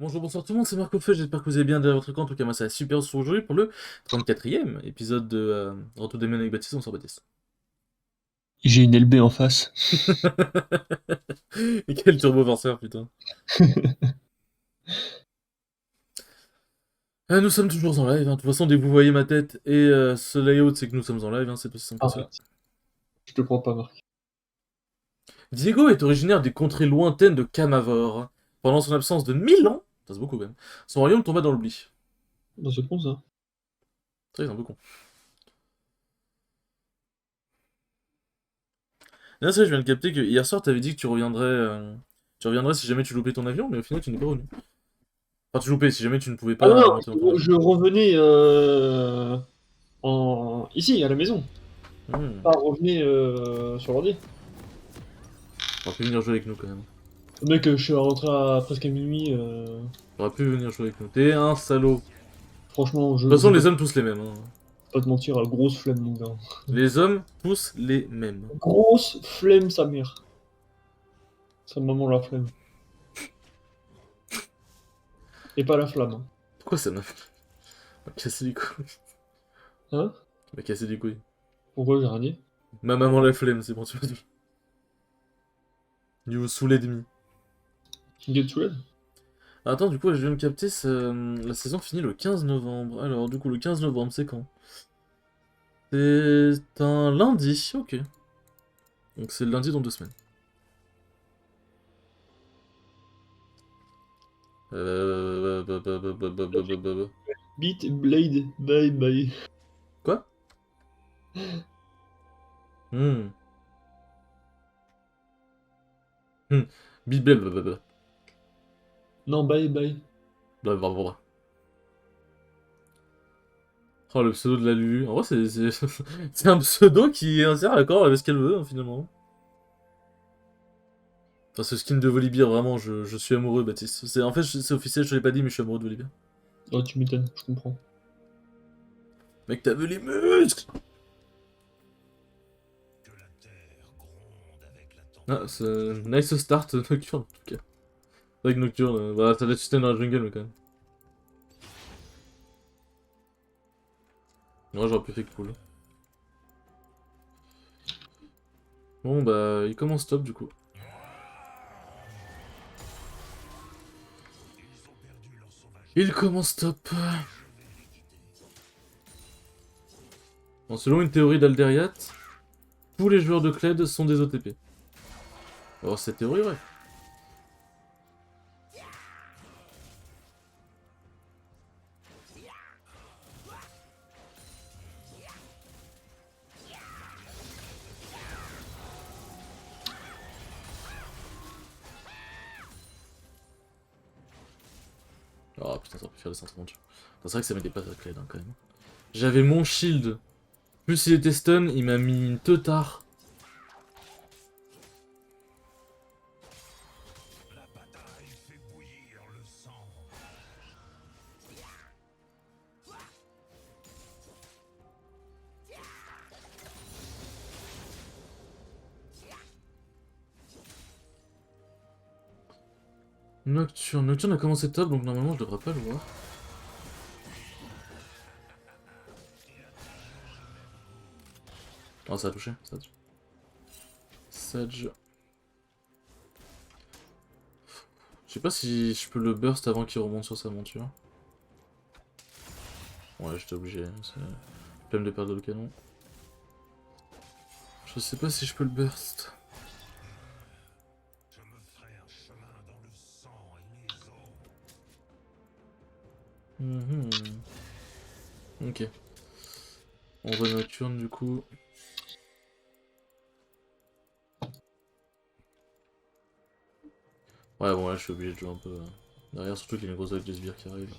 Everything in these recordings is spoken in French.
Bonjour, bonsoir tout le monde, c'est Marco Feu, j'espère que vous allez bien derrière votre écran. En tout cas, moi ça va super aujourd'hui pour le 34e épisode de Retour des Mènes avec Baptiste, on s'en Baptiste. J'ai une LB en face. Et quel turbo forceur, putain. Nous sommes toujours en live, hein. De toute façon, dès que vous voyez ma tête et ce layout, c'est que nous sommes en live, hein. C'est aussi simple que cela. Arrête. Je te crois pas, Marc. Diego est originaire des contrées lointaines de Camavor. Pendant son absence de 1000 ans, ça c'est beaucoup quand même, son royaume tomba dans l'oubli. Dans ce con, ça. C'est un peu con. Là, ça, je viens de capter que hier soir, t'avais dit que tu reviendrais si jamais tu loupais ton avion, mais au final, tu n'es pas revenu. Enfin, tu loupais si jamais tu ne pouvais Ah non, pas monter dans ton non, avion. je revenais ici, à la maison. Hmm. Pas revenir sur l'ordi. T'aurais pu venir jouer avec nous quand même. Mec, je suis rentré à presque à minuit. T'aurais pu venir jouer avec nous. T'es un salaud. De Franchement, toute je façon, peux les hommes tous les mêmes, hein. pas te mentir, grosse flemme, mon gars. Les hommes tous les mêmes. Grosse flemme, sa mère. Sa maman la flemme. Et pas la flamme, hein. Pourquoi ça m'a cassé les couilles? Hein? Ça m'a cassé les couilles. Pourquoi j'ai rien dit? Ma maman la flemme, c'est bon, tu vois. Niveau sous l'ennemi. Get red? Attends, du coup, je viens de capter, la saison finit le 15 novembre. Alors, du coup, le 15 novembre, c'est quand? C'est un lundi, ok. Donc c'est le lundi dans 2 semaines. Beat Blade, bye bye. Quoi? Hmm. Hmm. Bibel, blablabla. Non, bye bye. Blablabla. Oh, le pseudo de la Lulu. En vrai, c'est un pseudo qui est assez raccord avec ce qu'elle veut, hein, finalement. Enfin, ce skin de Volibear, vraiment, je suis amoureux, Baptiste. En fait, c'est officiel, je te l'ai pas dit, mais je suis amoureux de Volibear. Oh, tu m'étonnes, je comprends. Mec, t'as vu les muscles? Ah, c'est nice start, Nocturne, en tout cas. Avec Nocturne, bah, ça va être dans la jungle, mais quand même. Ouais, j'aurais pu faire cool. Bon, bah, il commence top, du coup. Il commence top. Bon, selon une théorie d'Alderiat, tous les joueurs de Kled sont des OTP. Alors, cette théorie, ouais. Oh putain, ça aurait pu faire des sentiments. C'est vrai que ça m'aidait pas Kled, hein, quand même. J'avais mon shield. Plus il était stun, il m'a mis une teutard. Nocturne. Nocturne a commencé top, donc normalement je devrais pas le voir. Oh, ça a touché. Sage. Sage. Je sais pas si je peux le burst avant qu'il remonte sur sa monture. Ouais, j'étais obligé. C'est flemme de perdre le canon. Je sais pas si je peux le burst. Mhm. Ok. On voit Nocturne du coup. Ouais, bon, là je suis obligé de jouer un peu derrière, surtout qu'il y a une grosse vague de sbires qui arrive.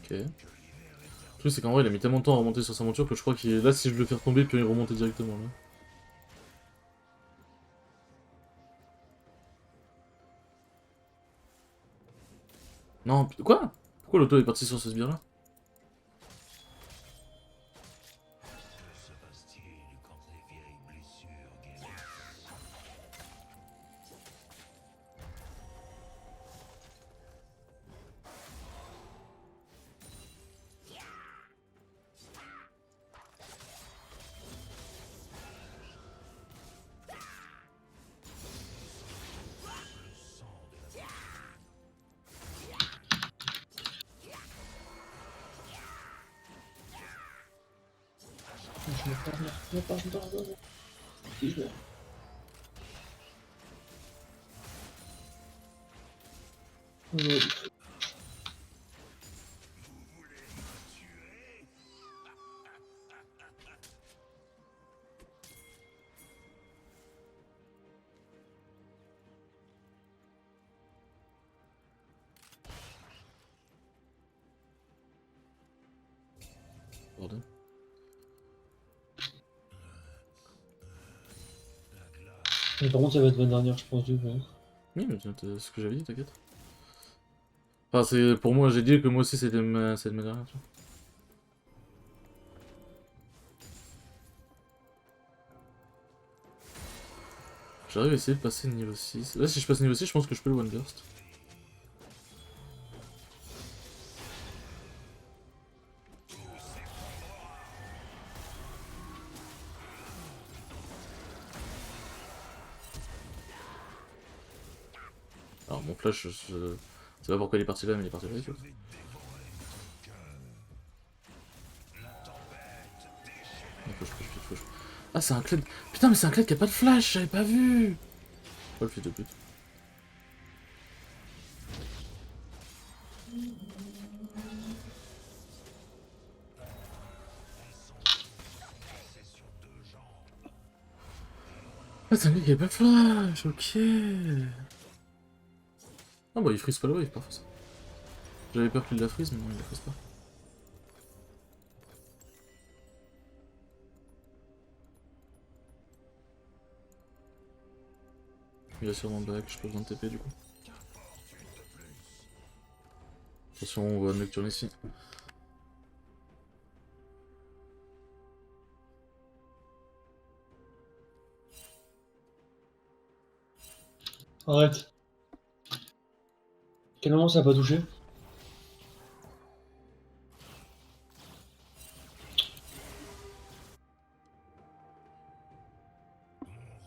Ok. Le truc, c'est qu'en vrai, il a mis tellement de temps à remonter sur sa monture que je crois qu'il est là, si je le fais retomber, il peut y remonter directement là. Non, quoi? Pourquoi l'auto est parti sur ce sbire là? Je me pars. Si, je meurs. Ouais. Bordel. Mais par contre, ça va être ma dernière, je pense, du coup. Oui, mais c'est ce que j'avais dit, t'inquiète. Enfin, c'est pour moi, j'ai dit que moi aussi c'était ma dernière, tu vois. J'arrive à essayer de passer niveau 6. Là, si je passe niveau 6, je pense que je peux le one burst. Alors, mon flash, je sais pas pourquoi il est parti là, mais il est parti là, tu vois. Push. Ah, c'est un Kled. Putain, mais c'est un Kled qui a pas de flash, j'avais pas vu. Oh, le fils de pute. Ah, c'est un mec qui a pas de flash, ok. Ah bah il freeze pas la wave, parfois ça. J'avais peur qu'il la freeze, mais non, il la freeze pas. Il a sûrement back, j'ai pas besoin de TP du coup. Attention, on voit Nocturne ici. Arrête. Quel moment ça a pas touché?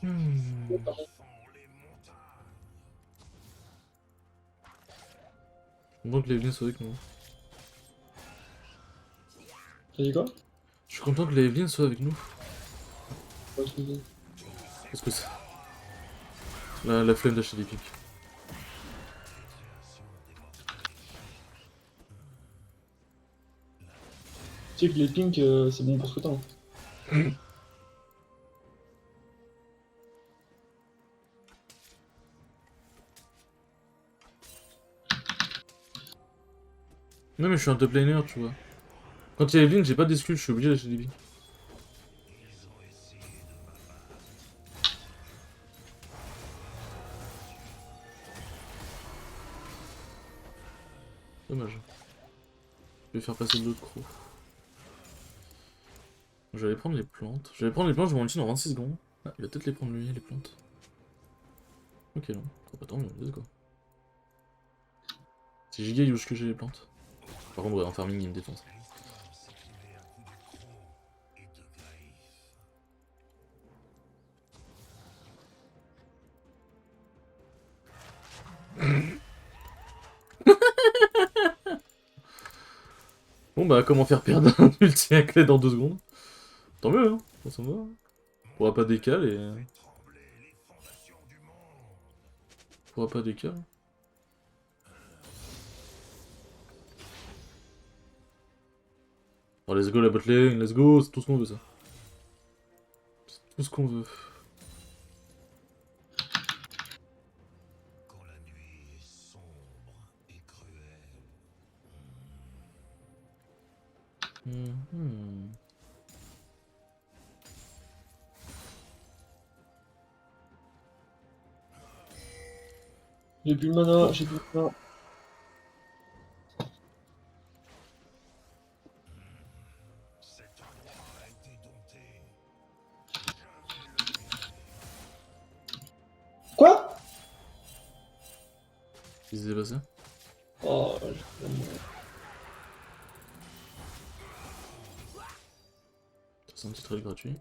Je suis content que les Evelyn soit avec nous. T'as dit quoi? Je suis content que les Evelyn soit avec nous. Ouais, je me dis. Parce que c'est. La flemme d'acheter des pics. Tu sais que les pinks, c'est bon pour ce temps. Non, mais je suis un top laner, tu vois. Quand il y a Evelyn, j'ai pas d'excuse, je suis obligé d'acheter des pics. Dommage. Je vais faire passer de l'autre croc. Je vais aller prendre les plantes. Je vais prendre les plantes, je vais ulti dans 26 secondes. Ah, il va peut-être les prendre lui, les plantes. Ok, non. Pas tant mieux, let's go. C'est giga use que j'ai les plantes. Par contre, ouais, en farming, il me défonce. Bon bah, comment faire perdre un ulti à clé dans 2 secondes? Tant mieux, hein. Ça me va. On pourra pas décaler et... On pourra pas décaler. Oh, let's go la bot lane, let's go, c'est tout ce qu'on veut ça. C'est tout ce qu'on veut. Mhm. J'ai plus de mana, j'ai plus de mana. Qui s'est passé? Oh, j'ai vraiment- C'est un petit trail gratuit.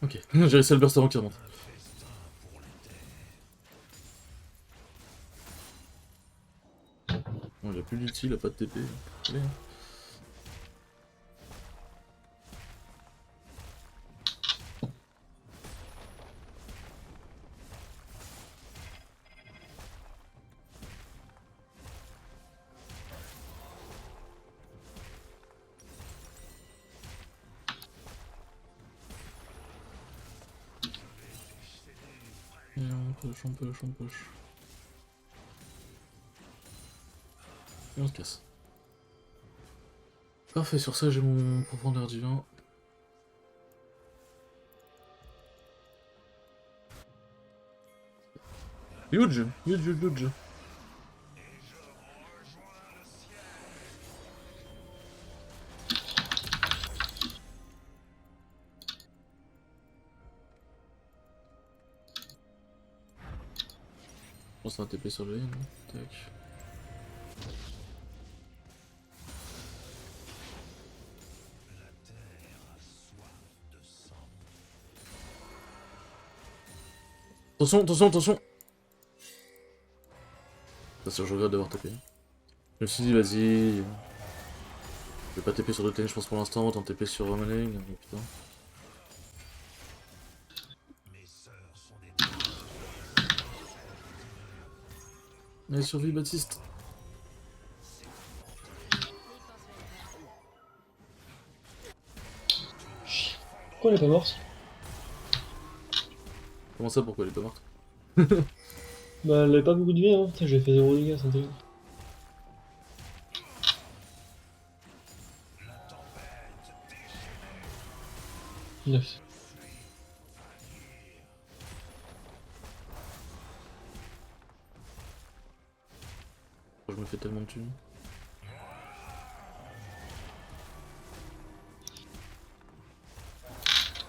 Ok, j'ai réussi à le burst avant qu'il remonte. Bon, il a plus d'ulti, il a pas de TP. Allez, hein. Et on push. Et on se casse. Parfait, sur ça j'ai mon profondeur divin. Huge. Je pense qu'on va TP sur le lane. Tac. Attention. Bien sûr, je regrette d'avoir TP. Je me suis dit, vas-y. Je vais pas TP sur d'autres lanes, je pense pour l'instant, autant TP sur ma lane. Oh, putain. Allez, survie, Baptiste. Pourquoi elle est pas morte? Comment ça, pourquoi elle est pas morte? Bah, elle avait pas beaucoup de vie, hein. Putain, j'ai fait 0 dégâts, c'est terrible. Nice. Je me fais tellement de thunes.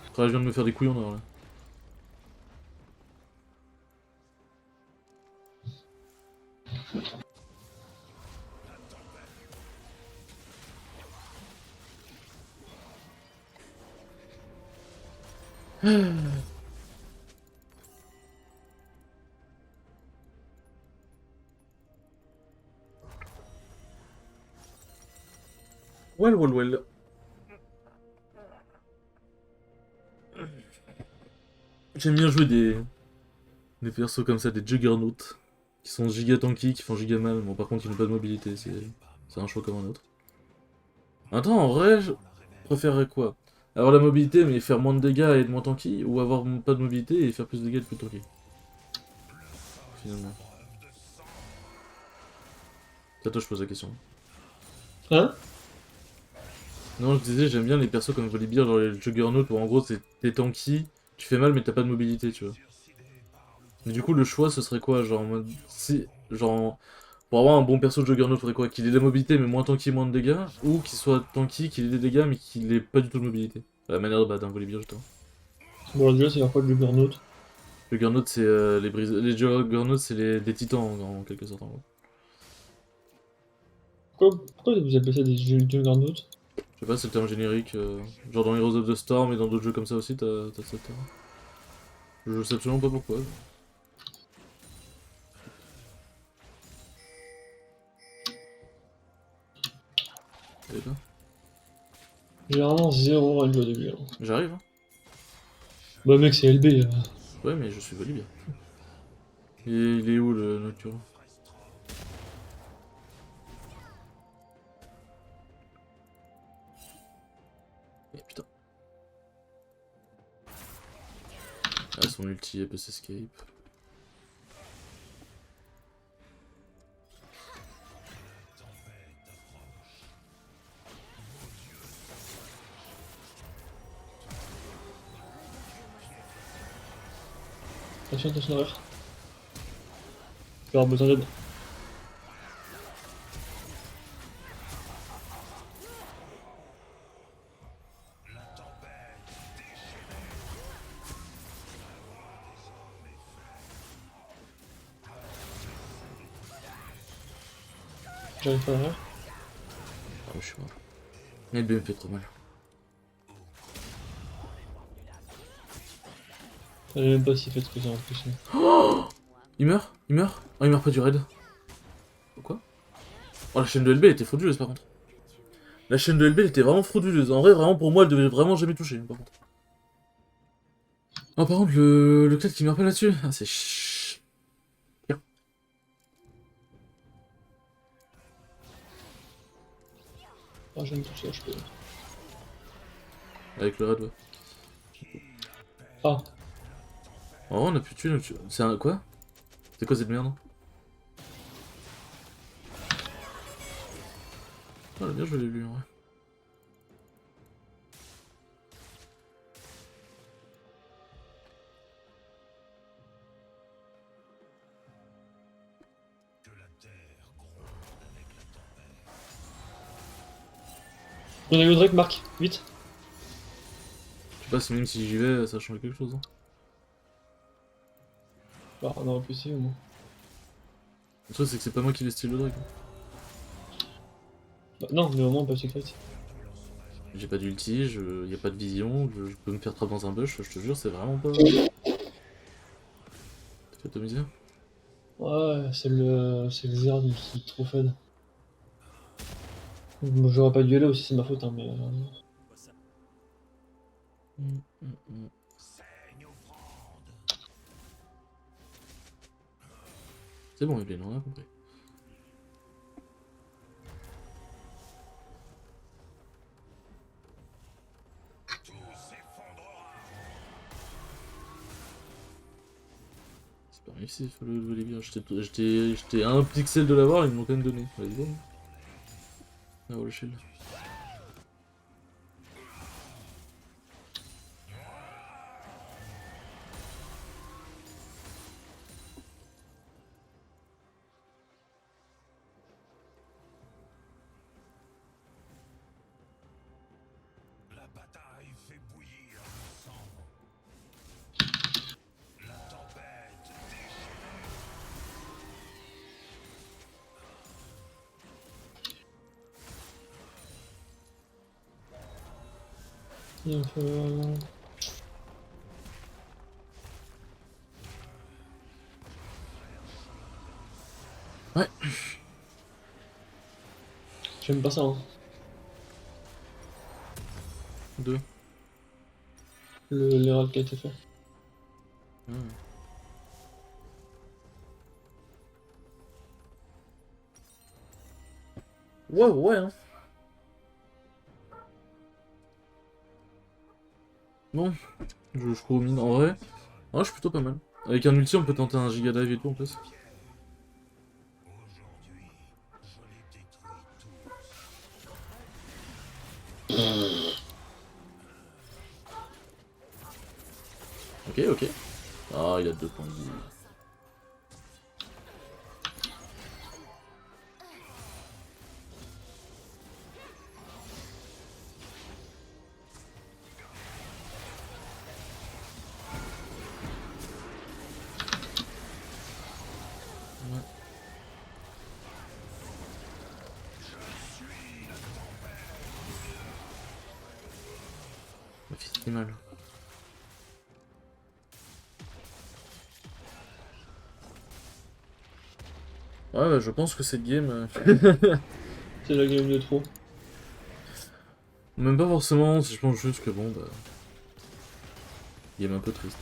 Après, je viens de me faire des couillons alors là. Well. J'aime bien jouer des persos comme ça, des juggernauts, qui sont giga tanky, qui font giga mal, bon par contre ils n'ont pas de mobilité, c'est un choix comme un autre. Attends, en vrai, je préférerais quoi? Avoir la mobilité mais faire moins de dégâts et être moins tanky, ou avoir pas de mobilité et faire plus de dégâts et être plus tanky? Finalement. C'est à toi je pose la question. Hein? Non, je disais, j'aime bien les persos comme Volibear, genre les juggernauts, où en gros t'es tanky, tu fais mal mais t'as pas de mobilité, tu vois. Mais du coup, le choix ce serait quoi? Genre en mode. Si. Genre. Pour avoir un bon perso de Juggernaut, faudrait quoi? Qu'il ait de la mobilité mais moins tanky, moins de dégâts? Ou qu'il soit tanky, qu'il ait des dégâts mais qu'il ait pas du tout de mobilité? À la manière d'un Volibear justement. Bon, déjà, c'est faire quoi de Juggernaut? Juggernaut c'est les Juggernauts c'est des titans en quelque sorte en gros. Pourquoi vous appelez ça des Juggernaut? Je sais pas, c'est le terme générique. Genre dans Heroes of the Storm et dans d'autres jeux comme ça aussi, t'as ce terme. Je sais absolument pas pourquoi. Et là, J'ai vraiment 0 range au début, hein. j'arrive, hein. Bah, mec, c'est LB. Ouais, mais je suis Volibear. Il est où le Nocturne? Eh putain. son ulti, elle peut s'escape. Attention derrière. Il aura besoin d'aide. J'arrive pas derrière. Ah, je suis mort. Mais le me fait trop mal. Je sais même pas s'il fait ce que c'est en plus. Il meurt? Il meurt? Oh, il meurt pas du raid. Quoi? Oh, la chaîne de LB elle était frauduleuse par contre. La chaîne de LB elle était vraiment frauduleuse. En vrai, vraiment pour moi, elle devait vraiment jamais toucher par contre. Oh, par contre, le clade qui meurt pas là-dessus. Ah, c'est ch... Ah, je vais me toucher HP. Avec le raid, ouais. Ah, Oh, on a pu tuer. C'est un. Quoi? C'est quoi cette merde? Ah, bien joué, lui, en vrai. on a eu le Drake, Marc, vite. Je sais pas si même si j'y vais, ça change quelque chose. Hein. Bah, on aurait pu essayer au moins. Le truc, c'est que c'est pas moi qui vais style le Drake. Bah, non, mais au moins on peut secret. J'ai pas d'ulti, y a pas de vision, je peux me faire trap dans un bush, je te jure, c'est vraiment pas. T'as fait atomiser? Ouais, c'est le Zerd qui est trop fun. J'aurais pas dû y aller aussi, c'est ma faute, hein, mais. C'est bon, Evelyn, on a compris. C'est pas réussi, faut le voler bien. J'étais à un pixel de l'avoir, ils m'ont quand même donné. Allez, bon. Ah, oh, le shield. Il faut... Ouais. J'aime pas ça, hein. Deux. L'erreur qui a été fait. Ouais. Ouais, ouais, hein. Bon, je cours au mine. En vrai, je suis plutôt pas mal. Avec un ulti, on peut tenter un giga dive et tout en plus. Ok, ok. Ah, il a 2 points de vie. Ouais. Ma fille, c'est mal. Ouais, bah, je pense que cette game. C'est la game de trop. Même pas forcément, je pense juste que bon, bah. Game un peu triste.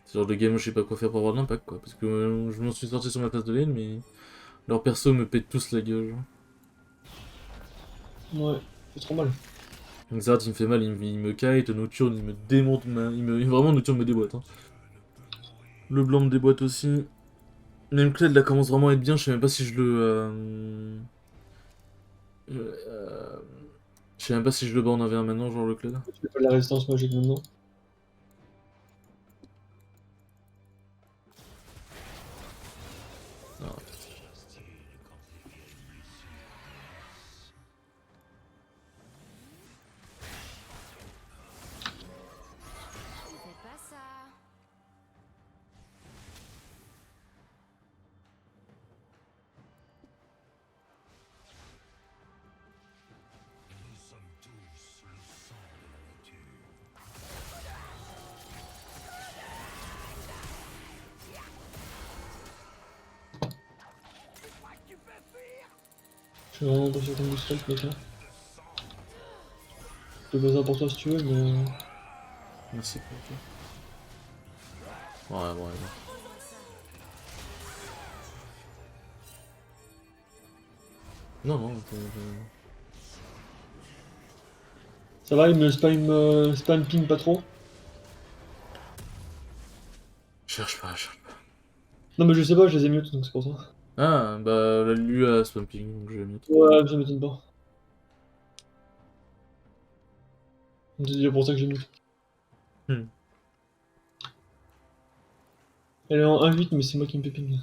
C'est le genre de game où je sais pas quoi faire pour avoir de l'impact, quoi. Parce que je m'en suis sorti sur ma place de lane, mais. Leurs persos me pètent tous la gueule. Ouais, c'est trop mal. Xerath il me fait mal, il me kite, Nocturne il me démonte, vraiment Nocturne me déboîte. Hein. Le blanc me déboîte aussi. Même Kled là commence vraiment à être bien, je sais même pas si je le... euh, Je sais même pas si je le bats en 1v1 maintenant, genre le Kled. Je fais pas de la résistance magique maintenant. Ah, Fais pas ça. Je suis vraiment pas sûr qu'on me strike, mec. Hein. Je peux faire ça pour toi si tu veux, mais. merci pour tout. Ouais, ouais. Non, non, Ça va, il me spam ping pas trop. cherche pas, cherche pas. Non, mais je sais pas, je les ai mute donc c'est pour ça. Ah, bah, la lui a Swamping, donc je vais mettre. Ouais, ça m'étonne pas. C'est déjà pour ça que j'ai mute. Hmm. Elle est en 1-8, mais c'est moi qui me fait ping.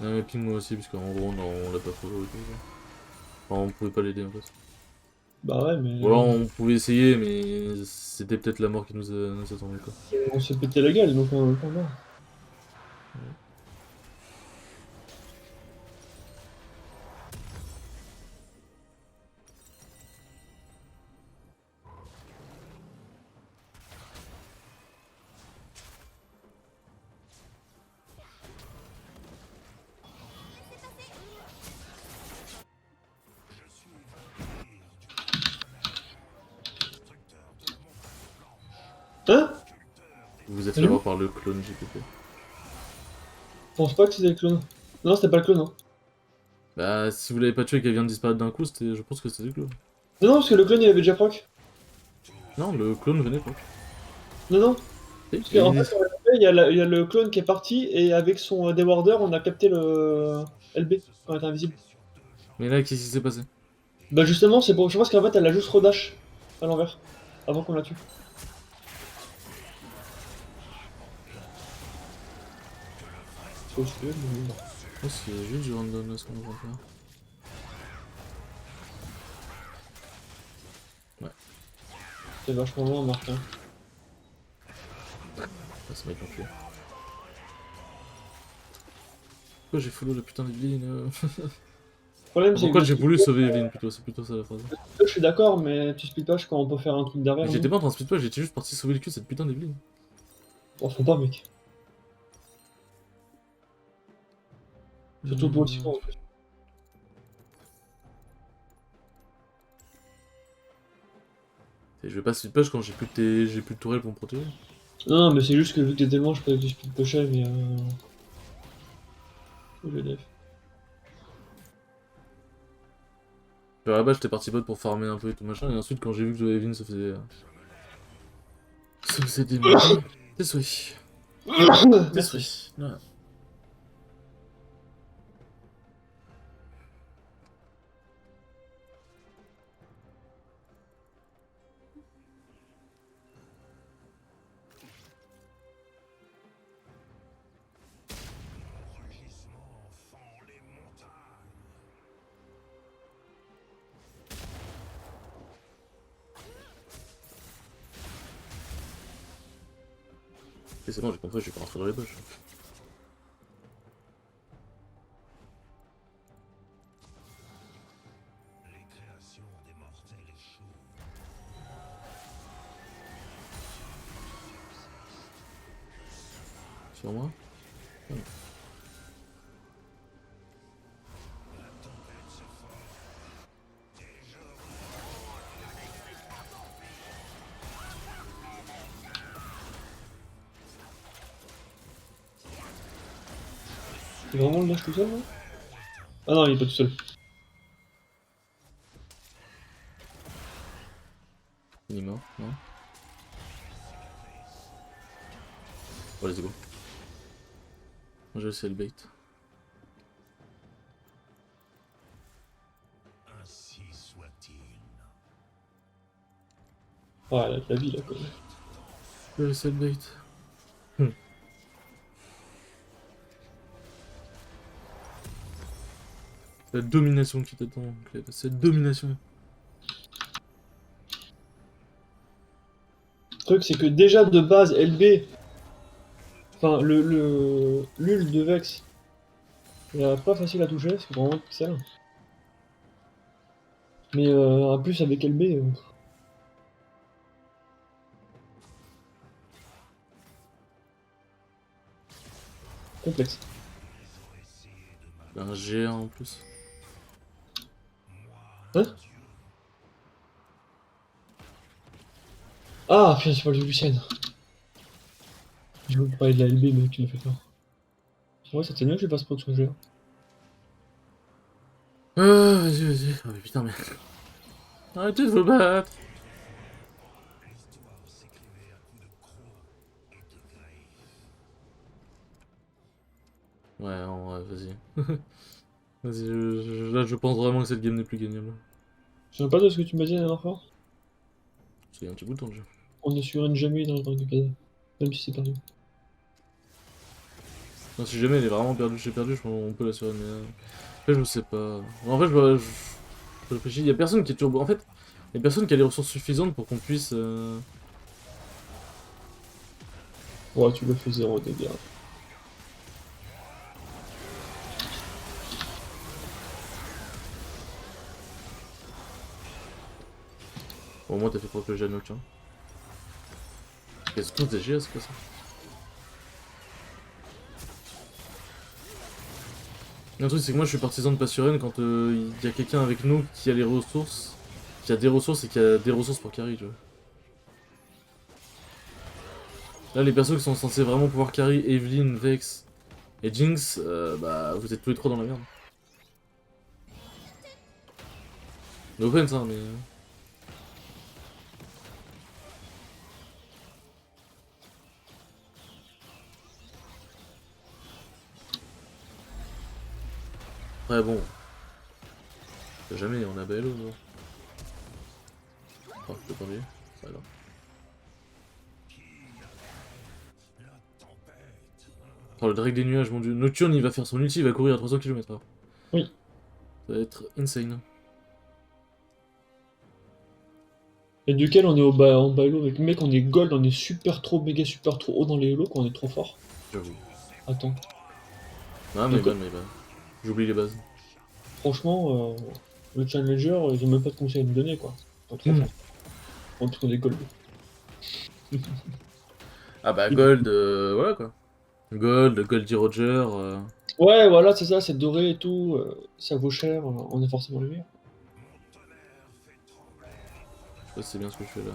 Ah, mais ping moi aussi, parce qu'en gros, on l'a pas follow et tout. Genre. Enfin, on pouvait pas l'aider en fait. Bah ouais, mais. Ou alors on pouvait essayer, mais c'était peut-être la mort qui nous attendait quoi. On s'est pété la gueule, donc on va voir. Hein? Vous vous êtes fait Salut. avoir par le clone GPP. Je pense pas que c'était le clone. Non, c'était pas le clone, hein. Bah, si vous l'avez pas tué et qu'elle vient de disparaître d'un coup, je pense que c'était le clone. Non, non, parce que le clone il avait déjà proc. Non, le clone venait pas. Non, non. Et- Parce qu'en fait, il y a le clone qui est parti et avec son Dewarder, on a capté le LB quand il était invisible. Mais là, qu'est-ce qui s'est passé? Bah justement, c'est pour. Je pense qu'en fait, elle a juste redash à l'envers avant qu'on la tue. Sauf que, mais bon. Oh, c'est juste du random là ce qu'on va faire. Ouais, C'est vachement loin, Marc. Hein. ah, ça m'a été enculé. Pourquoi j'ai follow la putain d'Evelyne Le problème, c'est Pourquoi que j'ai voulu sauver Evelyne plutôt, c'est plutôt ça la phrase. je suis d'accord, mais tu split pas quand on peut faire un truc derrière. Mais Nous. j'étais pas en train de speed pas, j'étais juste parti sauver le cul de cette putain d'Evelyne. On faut pas, mec. Surtout pour le typhon, en plus. Et je vais pas speed push quand j'ai plus de tourelle pour me protéger. Non, non, mais c'est juste que vu que t'étais loin, je peux que tu split pusher, mais je l'ai. Genre là-bas j'étais parti bot pour farmer un peu et tout machin, et ensuite quand j'ai vu que Evelyne se faisait... se faisait démonter... Désolé. Merci. Désolé. Ouais. Et c'est bon, j'ai compris, je vais pas rentrer dans les poches. Sur moi. C'est vraiment le lâche tout seul, là? Ah non, il est pas tout seul. Oh, let's go. J'ai essayé le bait. Ainsi soit-il. Ouais, la vie là quand même. J'ai essayé le bait. C'est la domination qui t'attend, Cled. C'est la domination. Le truc c'est que déjà de base LB, enfin l'ult de Vex, il est pas facile à toucher, c'est vraiment pixel. Mais en plus avec LB, complexe. Un géant en plus. Hein? Ah putain, c'est pas le Lucienne. J'ai voulu parler de la LB mais tu m'as fait peur. Ouais, c'était mieux que je passe pas de son jeu. Vas-y, vas-y. Oh, mais putain, mais. Arrêtez de vous battre. Ouais, en vrai, vas-y. Vas-y, là je pense vraiment que cette game n'est plus gagnable. Je sais pas de ce que tu m'as dit la dernière fois. C'est un petit bout de temps déjà. On est sur une jamais dans le truc de casa. Même si c'est perdu. Non, si jamais elle est vraiment perdue, j'ai perdu, je pense qu'on peut la sur mais. Après, je sais pas. En fait, je réfléchis. Il y a personne qui est turbo. En fait, il y a personne qui a les ressources suffisantes pour qu'on puisse. Ouais, tu le fais 0 dégâts. Bon, au moins, t'as fait proche le jet nocturne. Qu'est-ce que tous des GA, c'est quoi ça? Le truc, c'est que moi je suis partisan de Passuren quand il y a quelqu'un avec nous qui a les ressources, qui a des ressources et qui a des ressources pour carry, tu vois. Là, les persos qui sont censés vraiment pouvoir carry, Evelyn, Vex et Jinx, bah vous êtes tous les trois dans la merde. No offense, hein, mais. Ouais, bon. Jamais on a Bello, non. Oh, je peux pas enlever. C'est pas grave. Oh, le Drake des nuages, mon dieu. Nocturne, il va faire son ulti, il va courir à 300 km/h. Oui. Ça va être insane. Et duquel on est en bas elo avec mec, on est gold, on est super trop, méga super trop haut dans les elos, on est trop fort. J'avoue. Attends. Ah, mais bonne. J'oublie les bases. Franchement, le challenger, ils ont même pas de conseils à nous donner quoi. Pas trop fort. En plus qu'on est gold. Ah bah Gold, voilà quoi. Goldie Roger. Ouais, voilà, c'est ça, c'est doré et tout, ça vaut cher, on est forcément le meilleur. Je sais pas si c'est bien ce que je fais là.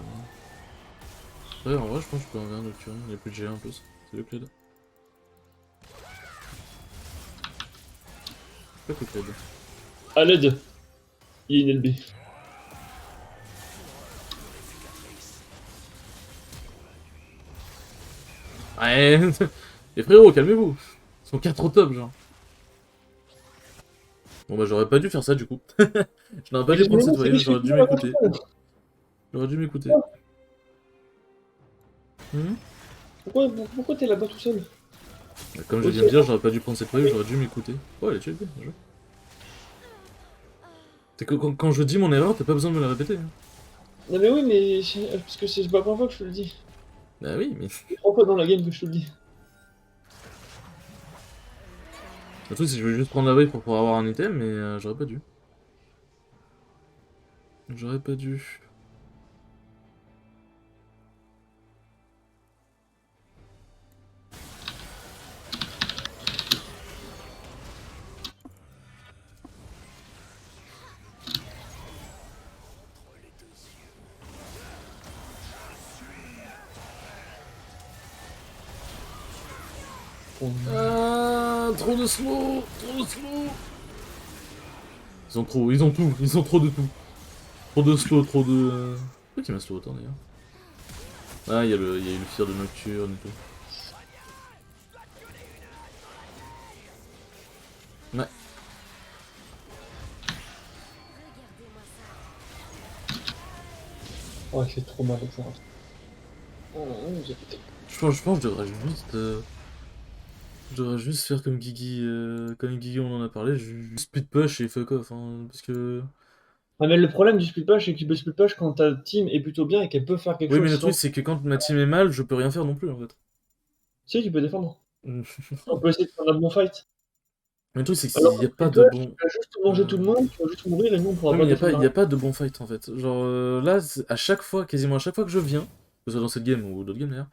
Ouais, en vrai, je pense que je peux enlever un Nocturne. Il y a plus de GA en plus. C'est le Cled. Pas que Cled. À l'aide. Il est une LB. Ouais. Et frérot, calmez-vous. Ils sont 4 au top, genre. Bon bah j'aurais pas dû faire ça du coup. Je n'aurais pas dû prendre cette voyage, j'aurais dû m'écouter. J'aurais dû m'écouter. Pourquoi t'es là-bas tout seul? Comme je viens de dire, j'aurais pas dû prendre cette voyage, j'aurais dû m'écouter. Oh, elle est tuée, bien joué. C'est que quand je dis mon erreur, t'as pas besoin de me la répéter. Hein. Non mais oui, mais parce que c'est pas la première fois que je te le dis. Bah oui, mais. C'est 3 fois dans la game que je te le dis. Le truc c'est que je voulais juste prendre la wave pour pouvoir avoir un item, mais j'aurais pas dû. J'aurais pas dû. Ah, trop de slow, trop de slow. Ils ont tout, ils ont trop de tout. Trop de slow, trop de. Pourquoi il m'a slow autant d'ailleurs? Ah, il y a eu le fear de Nocturne et tout. Ouais. Regardez-moi ça. Oh, il fait trop mal, ça. Oh, j'ai pété. Je pense que je devrais juste faire comme Guigui, on en a parlé, je split push et fuck off, hein, parce que... Ah, mais le problème du split push, c'est que tu peux split push quand ta team est plutôt bien et qu'elle peut faire quelque Oui, mais chose le truc, sans. c'est que quand ma team est mal, je peux rien faire non plus, en fait. Si, tu peux défendre. Mais On peut essayer de faire un bon fight. le truc, c'est Alors qu'il que n'y a pas split de push, tu bon... vas juste manger tout le monde, tu vas juste mourir et nous on pourra Oui, mais pas défendre il y a derrière. pas de bon fight, en fait. Genre, là, à chaque fois, quasiment à chaque fois que je viens, que ce soit dans cette game ou d'autres games, d'ailleurs,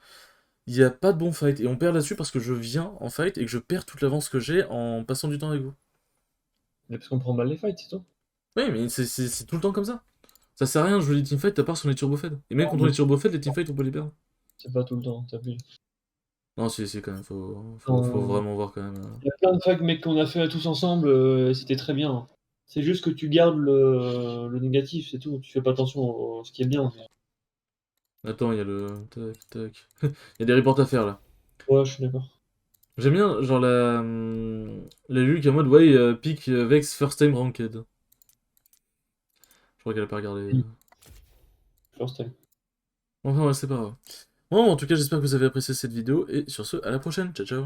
il n'y a pas de bon fight. Et on perd là-dessus parce que je viens en fight et que je perds toute l'avance que j'ai en passant du temps avec vous. Mais parce qu'on prend mal les fights, c'est tout. Oui, mais c'est tout le temps comme ça. Ça sert à rien de jouer des teamfights à part sur les turbofed. Et même Non, quand on mais est turbofed, les teamfights, on peut les perdre. c'est pas tout le temps, t'as vu. Non, si, quand même, faut Non, vraiment voir quand même. il y a plein de fights, mec, qu'on a fait tous ensemble, et c'était très bien. C'est juste que tu gardes le négatif, c'est tout. Tu fais pas attention à ce qui est bien. Attends, il y a le... Tac, tac. Il y a des reports à faire, là. Ouais, je suis d'accord. J'aime bien, genre, la Lulu qui est en mode, ouais, pick Vex first time ranked. Je crois qu'elle a pas regardé. First time. Enfin, ouais, c'est pas grave. Bon, en tout cas, j'espère que vous avez apprécié cette vidéo, et sur ce, à la prochaine. Ciao, ciao.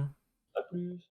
À plus.